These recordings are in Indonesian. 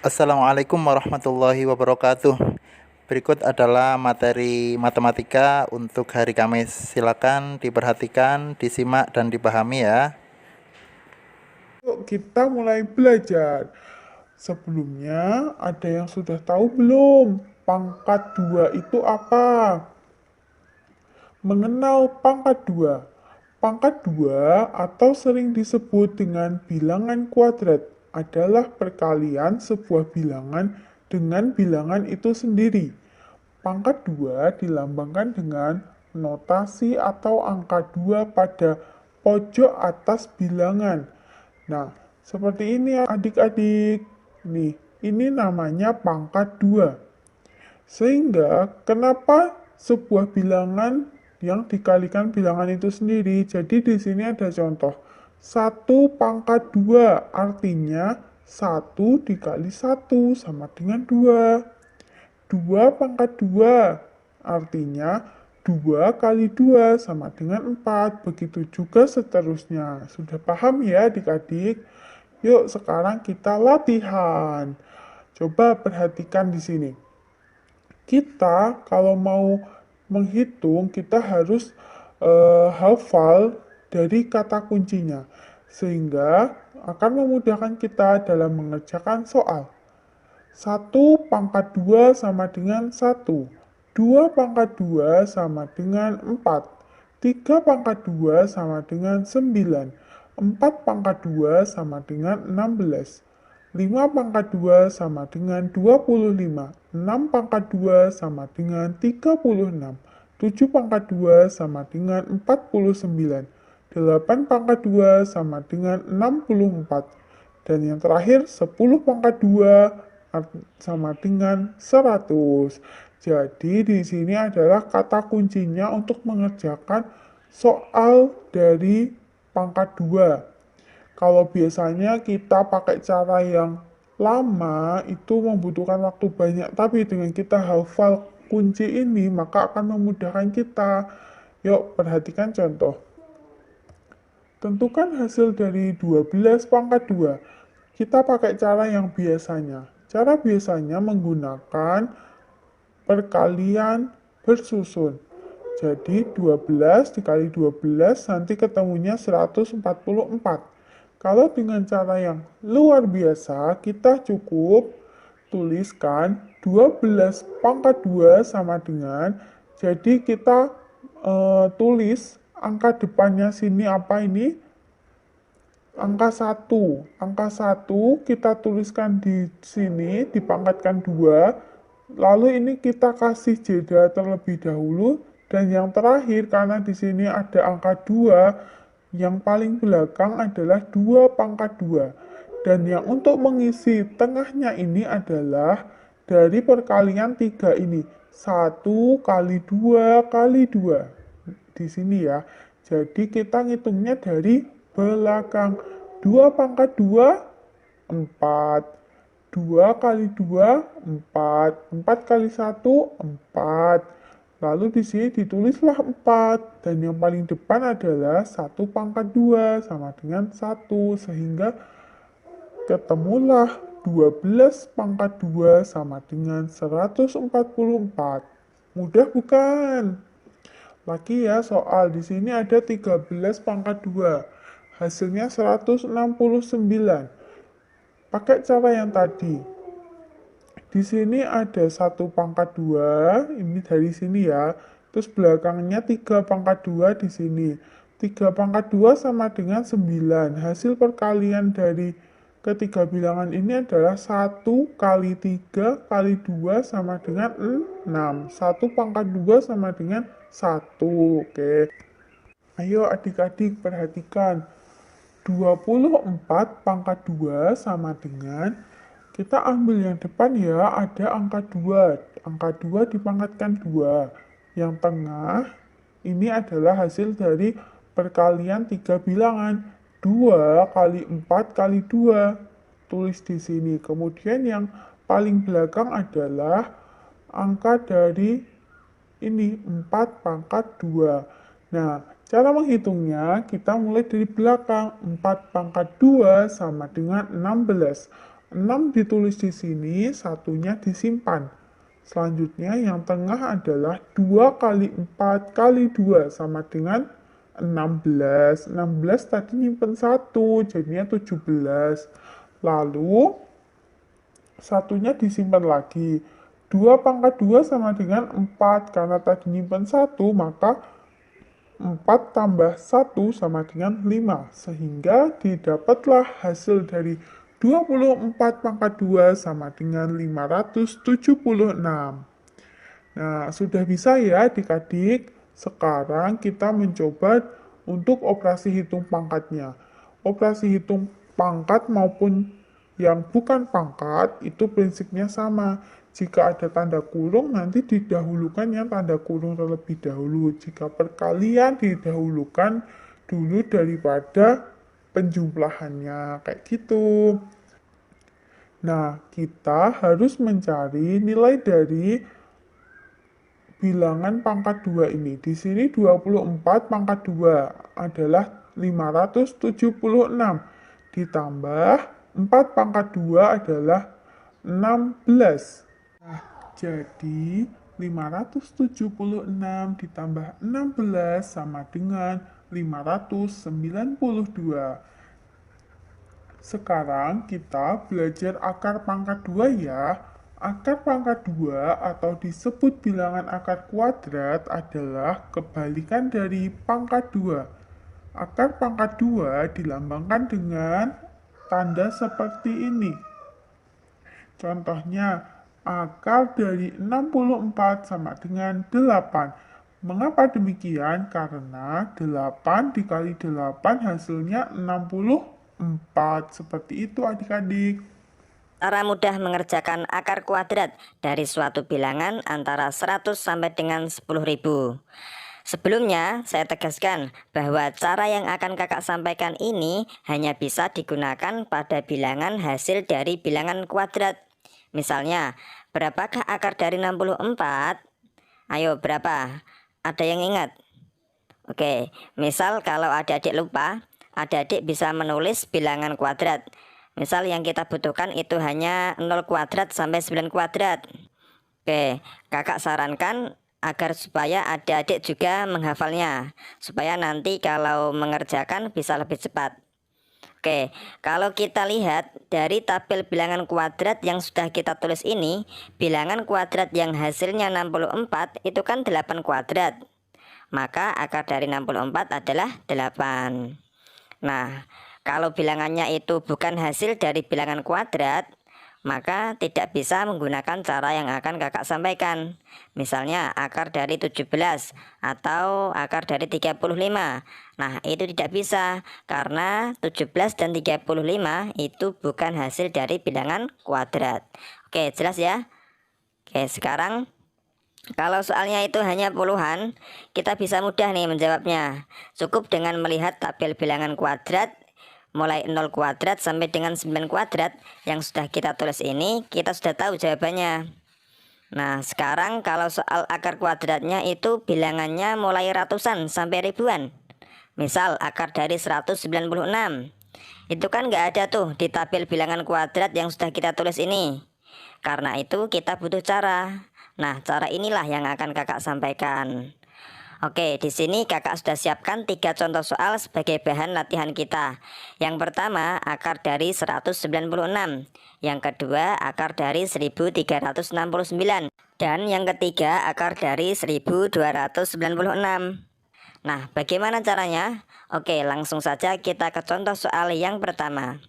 Assalamualaikum warahmatullahi wabarakatuh. Berikut adalah materi matematika untuk hari Kamis. Silakan diperhatikan, disimak, dan dipahami ya. Yuk kita mulai belajar. Sebelumnya ada yang sudah tahu belum? Pangkat 2 itu apa? Mengenal pangkat 2. Pangkat 2 atau sering disebut dengan bilangan kuadrat adalah perkalian sebuah bilangan dengan bilangan itu sendiri. Pangkat 2 dilambangkan dengan notasi atau angka 2 pada pojok atas bilangan. Nah, seperti ini adik-adik. Nih, ini namanya pangkat 2. Sehingga kenapa sebuah bilangan yang dikalikan bilangan itu sendiri. Jadi di sini ada contoh. 1/2 artinya 1 dikali 1 sama dengan 2. 2/2 artinya 2 kali 2 sama dengan 4. Begitu juga seterusnya. Sudah paham ya adik-adik? Yuk sekarang kita latihan. Coba perhatikan di sini. Kita kalau mau menghitung, kita harus hafal dari kata kuncinya. Sehingga akan memudahkan kita dalam mengerjakan soal. 1/2 sama dengan 1. 2/2 sama dengan 4. 3/2 sama dengan 9. 4/2 sama dengan 16. 5/2 sama dengan 25. 6/2 sama dengan 36. 7/2 sama dengan 49. 8/2 sama dengan 64. Dan yang terakhir 10/2 sama dengan 100. Jadi di sini adalah kata kuncinya untuk mengerjakan soal dari pangkat 2. Kalau biasanya kita pakai cara yang lama itu membutuhkan waktu banyak, tapi dengan kita hafal kunci ini maka akan memudahkan kita. Yuk perhatikan contoh. Tentukan hasil dari 12/2. Kita pakai cara yang biasanya. Cara biasanya menggunakan perkalian bersusun. Jadi 12 dikali 12 nanti ketemunya 144. Kalau dengan cara yang luar biasa, kita cukup tuliskan 12/2 sama dengan, jadi kita tulis angka depannya sini apa ini? Angka 1. Angka 1 kita tuliskan di sini, dipangkatkan 2. Lalu ini kita kasih jeda terlebih dahulu. Dan yang terakhir, karena di sini ada angka 2, yang paling belakang adalah 2/2. Dan yang untuk mengisi tengahnya ini adalah dari perkalian 3 ini. 1 kali 2 kali 2. Di sini ya. Jadi kita ngitungnya dari belakang. 2/2, 4. 2 kali 2, 4. 4 kali 1, 4. Lalu di sini ditulislah 4. Dan yang paling depan adalah 1/2 sama dengan 1. Sehingga ketemulah 12/2 sama dengan 144. Mudah bukan? Lagi ya soal, di sini ada 13/2. Hasilnya 169. Pakai cara yang tadi. Di sini ada 1/2, ini dari sini ya. Terus belakangnya 3/2 di sini. 3/2 sama dengan 9. Hasil perkalian dari ketiga bilangan ini adalah 1 kali 3 kali 2 sama dengan 6. 1/2 sama dengan 1. Oke. Ayo adik-adik perhatikan. 24/2 sama dengan, kita ambil yang depan ya, ada angka 2. Angka 2 dipangkatkan 2. Yang tengah ini adalah hasil dari perkalian 3 bilangan. 2 kali 4 kali 2. Tulis di sini. Kemudian yang paling belakang adalah angka dari ini 4/2. Nah, Cara menghitungnya, kita mulai dari belakang. 4 pangkat 2 sama dengan 16. 6 ditulis di sini, satunya disimpan. Selanjutnya yang tengah adalah 2 kali 4 kali 2 sama dengan 16. 16 tadi nyimpen 1, jadinya 17. Lalu satunya disimpan lagi. 2 pangkat 2 sama dengan 4. Karena tadi nyimpen 1, maka 4 tambah 1 sama dengan 5. Sehingga didapatlah hasil dari 24 pangkat 2 sama dengan 576. Nah, sudah bisa ya adik-adik. Sekarang kita mencoba untuk operasi hitung pangkatnya. Operasi hitung pangkat maupun yang bukan pangkat itu prinsipnya sama. Jika ada tanda kurung, nanti didahulukan yang tanda kurung terlebih dahulu. Jika perkalian didahulukan dulu daripada penjumlahannya. Kayak gitu. Nah, kita harus mencari nilai dari bilangan pangkat 2 ini. Di sini 24 pangkat 2 adalah 576. Ditambah 4 pangkat 2 adalah 16. Nah, jadi 576 ditambah 16 sama dengan 592. Sekarang kita belajar akar pangkat 2 ya. Akar pangkat 2 atau disebut bilangan akar kuadrat adalah kebalikan dari pangkat 2. Akar pangkat 2 dilambangkan dengan tanda seperti ini. Contohnya, akar dari 64 sama dengan 8. Mengapa demikian? Karena 8 dikali 8 hasilnya 64. Seperti itu adik-adik. Cara mudah mengerjakan akar kuadrat dari suatu bilangan antara 100 sampai dengan 10.000. Sebelumnya, saya tegaskan bahwa cara yang akan kakak sampaikan ini hanya bisa digunakan pada bilangan hasil dari bilangan kuadrat. Misalnya, berapakah akar dari 64? Ayo, berapa? Ada yang ingat? Oke, misal kalau adik-adik lupa, adik-adik bisa menulis bilangan kuadrat. Misal yang kita butuhkan itu hanya 0 kuadrat sampai 9 kuadrat. Oke, kakak sarankan agar supaya adik-adik juga menghafalnya, supaya nanti kalau mengerjakan bisa lebih cepat. Oke, kalau kita lihat dari tabel bilangan kuadrat yang sudah kita tulis ini, bilangan kuadrat yang hasilnya 64 itu kan 8 kuadrat. Maka akar dari 64 adalah 8. Nah, kalau bilangannya itu bukan hasil dari bilangan kuadrat, maka tidak bisa menggunakan cara yang akan kakak sampaikan. Misalnya akar dari 17 atau akar dari 35. Nah, itu tidak bisa karena 17 dan 35 itu bukan hasil dari bilangan kuadrat. Oke, jelas ya? Oke, sekarang kalau soalnya itu hanya puluhan, kita bisa mudah nih menjawabnya. Cukup dengan melihat tabel bilangan kuadrat mulai 0 kuadrat sampai dengan 9 kuadrat yang sudah kita tulis ini, kita sudah tahu jawabannya. Nah, sekarang kalau soal akar kuadratnya itu bilangannya mulai ratusan sampai ribuan. Misal akar dari 196. Itu kan nggak ada tuh di tabel bilangan kuadrat yang sudah kita tulis ini. Karena itu kita butuh cara. Nah, cara inilah yang akan kakak sampaikan. Oke, di sini kakak sudah siapkan 3 contoh soal sebagai bahan latihan kita. Yang pertama, akar dari 196. Yang kedua, akar dari 1369. Dan yang ketiga, akar dari 1296. Nah, bagaimana caranya? Oke, langsung saja kita ke contoh soal yang pertama.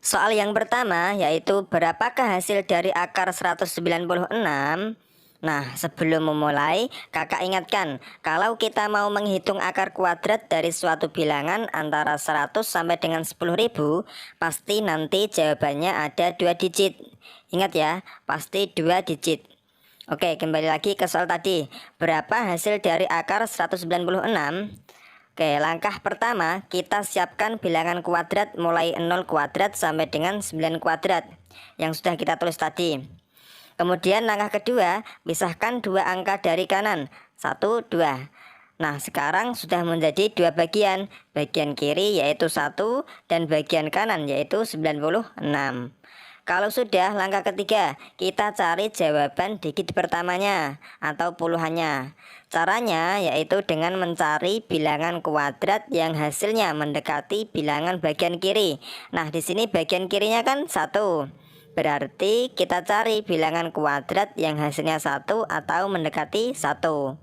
Soal yang pertama yaitu berapakah hasil dari akar 196? Nah, sebelum memulai, kakak ingatkan, kalau kita mau menghitung akar kuadrat dari suatu bilangan antara 100 sampai dengan 10.000, pasti nanti jawabannya ada 2 digit. Ingat ya, pasti 2 digit. Oke, kembali lagi ke soal tadi. Berapa hasil dari akar 196? Oke, langkah pertama, kita siapkan bilangan kuadrat mulai 0 kuadrat sampai dengan 9 kuadrat yang sudah kita tulis tadi. Kemudian langkah kedua, pisahkan dua angka dari kanan, 1, 2. Nah, sekarang sudah menjadi dua bagian. Bagian kiri yaitu 1 dan bagian kanan yaitu 96. Kalau sudah, langkah ketiga, kita cari jawaban digit pertamanya atau puluhannya. Caranya yaitu dengan mencari bilangan kuadrat yang hasilnya mendekati bilangan bagian kiri. Nah, di sini bagian kirinya kan 1. Berarti kita cari bilangan kuadrat yang hasilnya 1 atau mendekati 1.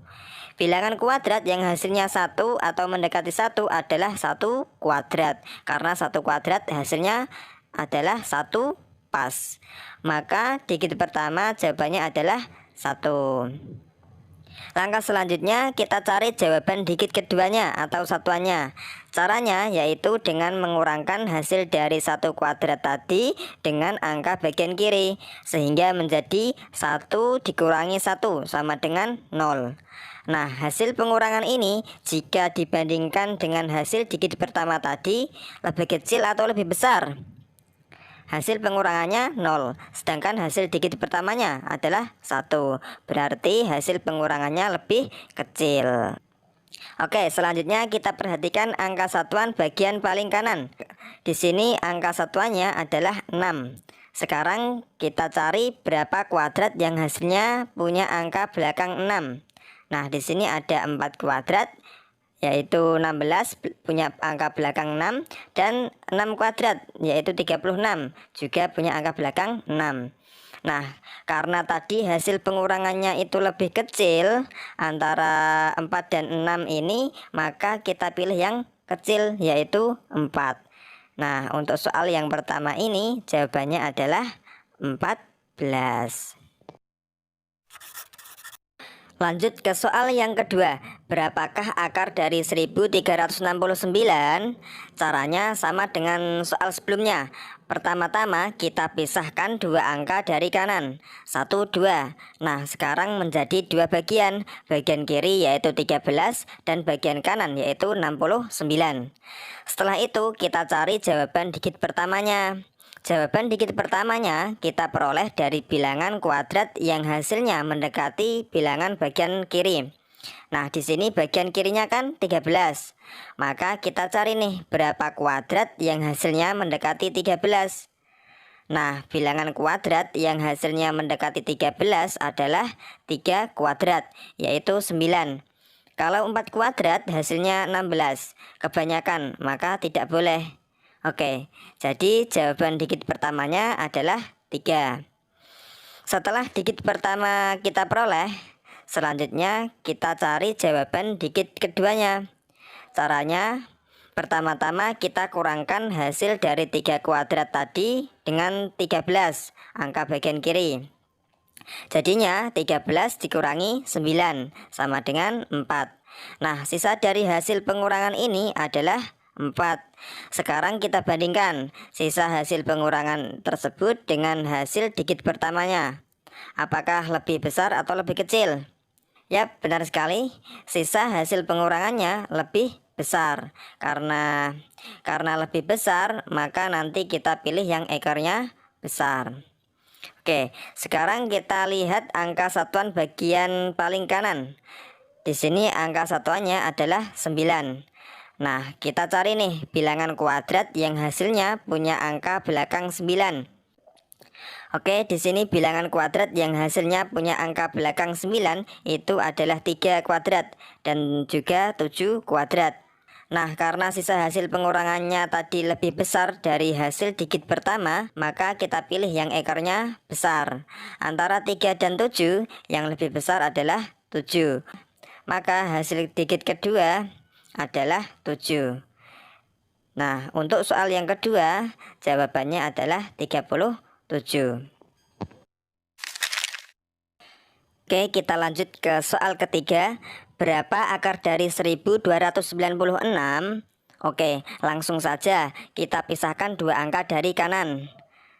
Bilangan kuadrat yang hasilnya 1 atau mendekati 1 adalah 1 kuadrat. Karena 1 kuadrat hasilnya adalah 1 pas. Maka digit pertama jawabannya adalah 1. Langkah selanjutnya kita cari jawaban digit keduanya atau satuannya. Caranya yaitu dengan mengurangkan hasil dari 1 kuadrat tadi dengan angka bagian kiri, sehingga menjadi 1 dikurangi 1 sama dengan 0. Nah, hasil pengurangan ini jika dibandingkan dengan hasil digit pertama tadi lebih kecil atau lebih besar? Hasil pengurangannya 0, sedangkan hasil digit pertamanya adalah 1. Berarti hasil pengurangannya lebih kecil. Oke, selanjutnya kita perhatikan angka satuan bagian paling kanan. Di sini angka satuannya adalah 6. Sekarang kita cari berapa kuadrat yang hasilnya punya angka belakang 6. Nah, di sini ada 4 kuadrat, yaitu 16 punya angka belakang 6, dan 6 kuadrat yaitu 36 juga punya angka belakang 6. Nah, karena tadi hasil pengurangannya itu lebih kecil antara 4 dan 6 ini, maka kita pilih yang kecil yaitu 4. Nah, untuk soal yang pertama ini jawabannya adalah 14. Lanjut ke soal yang kedua. Berapakah akar dari 1369? Caranya sama dengan soal sebelumnya. Pertama-tama kita pisahkan dua angka dari kanan, 1, 2. Nah, sekarang menjadi dua bagian. Bagian kiri yaitu 13 dan bagian kanan yaitu 69. Setelah itu kita cari jawaban digit pertamanya. Jawaban digit pertamanya kita peroleh dari bilangan kuadrat yang hasilnya mendekati bilangan bagian kiri. Nah, di sini bagian kirinya kan 13. Maka kita cari nih berapa kuadrat yang hasilnya mendekati 13. Nah, bilangan kuadrat yang hasilnya mendekati 13 adalah 3 kuadrat, yaitu 9. Kalau 4 kuadrat hasilnya 16. Kebanyakan, maka tidak boleh. Oke, jadi jawaban digit pertamanya adalah 3. Setelah digit pertama kita peroleh, selanjutnya kita cari jawaban digit keduanya. Caranya, pertama-tama kita kurangkan hasil dari 3 kuadrat tadi dengan 13, angka bagian kiri. Jadinya 13 dikurangi 9 sama dengan 4. Nah, sisa dari hasil pengurangan ini adalah 4. Sekarang kita bandingkan sisa hasil pengurangan tersebut dengan hasil digit pertamanya. Apakah lebih besar atau lebih kecil? Yap, benar sekali. Sisa hasil pengurangannya lebih besar. Karena lebih besar, maka nanti kita pilih yang ekornya besar. Oke, sekarang kita lihat angka satuan bagian paling kanan. Di sini angka satuannya adalah 9. Nah, kita cari nih bilangan kuadrat yang hasilnya punya angka belakang 9. Oke, di sini bilangan kuadrat yang hasilnya punya angka belakang 9 itu adalah 3 kuadrat dan juga 7 kuadrat. Nah, karena sisa hasil pengurangannya tadi lebih besar dari hasil digit pertama, maka kita pilih yang ekornya besar. Antara 3 dan 7, yang lebih besar adalah 7. Maka hasil digit kedua adalah 7. Nah, untuk soal yang kedua, jawabannya adalah 37. Oke, kita lanjut ke soal ketiga. Berapa akar dari 1296? Oke, langsung saja kita pisahkan dua angka dari kanan.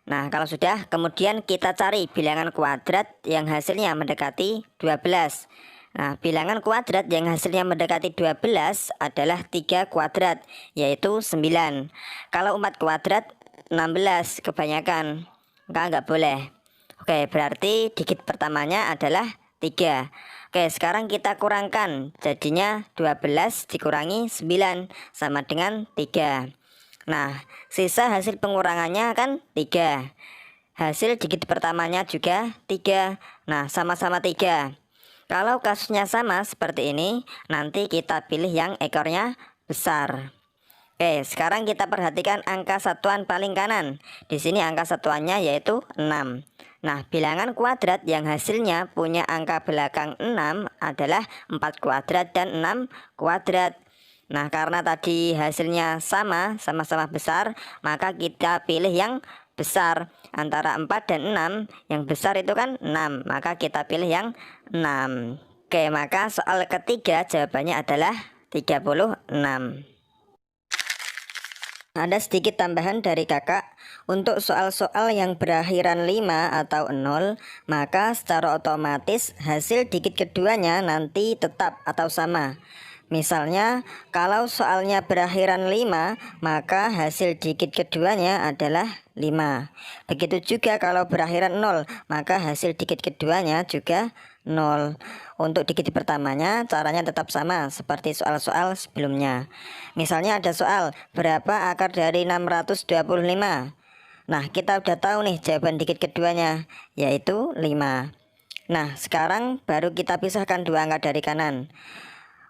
Nah, kalau sudah, kemudian kita cari bilangan kuadrat yang hasilnya mendekati 12. Nah, bilangan kuadrat yang hasilnya mendekati 12 adalah 3 kuadrat, yaitu 9. Kalau 4 kuadrat, 16 kebanyakan. Nggak boleh. Oke, berarti digit pertamanya adalah 3. Oke, sekarang kita kurangkan. Jadinya 12 dikurangi 9 sama dengan 3. Nah, sisa hasil pengurangannya kan 3. Hasil digit pertamanya juga 3. Nah, sama-sama 3. Kalau kasusnya sama seperti ini, nanti kita pilih yang ekornya besar. Oke, sekarang kita perhatikan angka satuan paling kanan. Di sini angka satuannya yaitu 6. Nah, bilangan kuadrat yang hasilnya punya angka belakang 6 adalah 4 kuadrat dan 6 kuadrat. Nah, karena tadi hasilnya sama-sama besar, maka kita pilih yang besar. Antara 4 dan 6, yang besar itu kan 6, maka kita pilih yang 6. Oke, maka soal ketiga jawabannya adalah 36. Ada sedikit tambahan dari kakak. Untuk soal-soal yang berakhiran 5 atau 0, maka secara otomatis hasil digit keduanya nanti tetap atau sama. Misalnya, kalau soalnya berakhiran 5, maka hasil digit keduanya adalah 5. Begitu juga kalau berakhiran 0, maka hasil digit keduanya juga 0. Untuk digit pertamanya caranya tetap sama seperti soal-soal sebelumnya. Misalnya ada soal, berapa akar dari 625? Nah, kita udah tahu nih jawaban digit keduanya, yaitu 5. Nah, sekarang baru kita pisahkan dua angka dari kanan.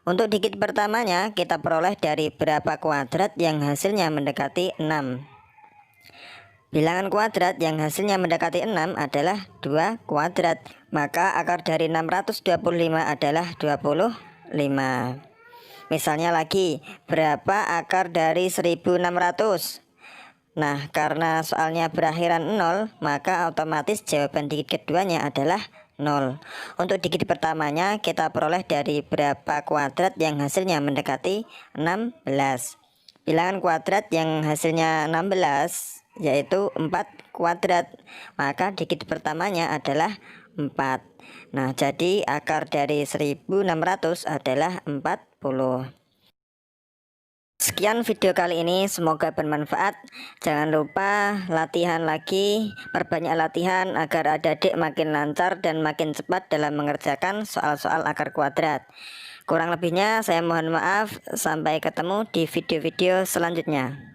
Untuk digit pertamanya kita peroleh dari berapa kuadrat yang hasilnya mendekati 6. Bilangan kuadrat yang hasilnya mendekati 6 adalah 2 kuadrat. Maka akar dari 625 adalah 25. Misalnya lagi, berapa akar dari 1600? Nah, karena soalnya berakhiran 0, maka otomatis jawaban digit keduanya adalah 0. Untuk digit pertamanya kita peroleh dari berapa kuadrat yang hasilnya mendekati 16. Bilangan kuadrat yang hasilnya 16 yaitu 4 kuadrat, maka digit pertamanya adalah 4. Nah, jadi akar dari 1600 adalah 40. Sekian video kali ini, semoga bermanfaat. Jangan lupa latihan lagi, perbanyak latihan agar adik-adik makin lancar dan makin cepat dalam mengerjakan soal-soal akar kuadrat. Kurang lebihnya saya mohon maaf, sampai ketemu di video-video selanjutnya.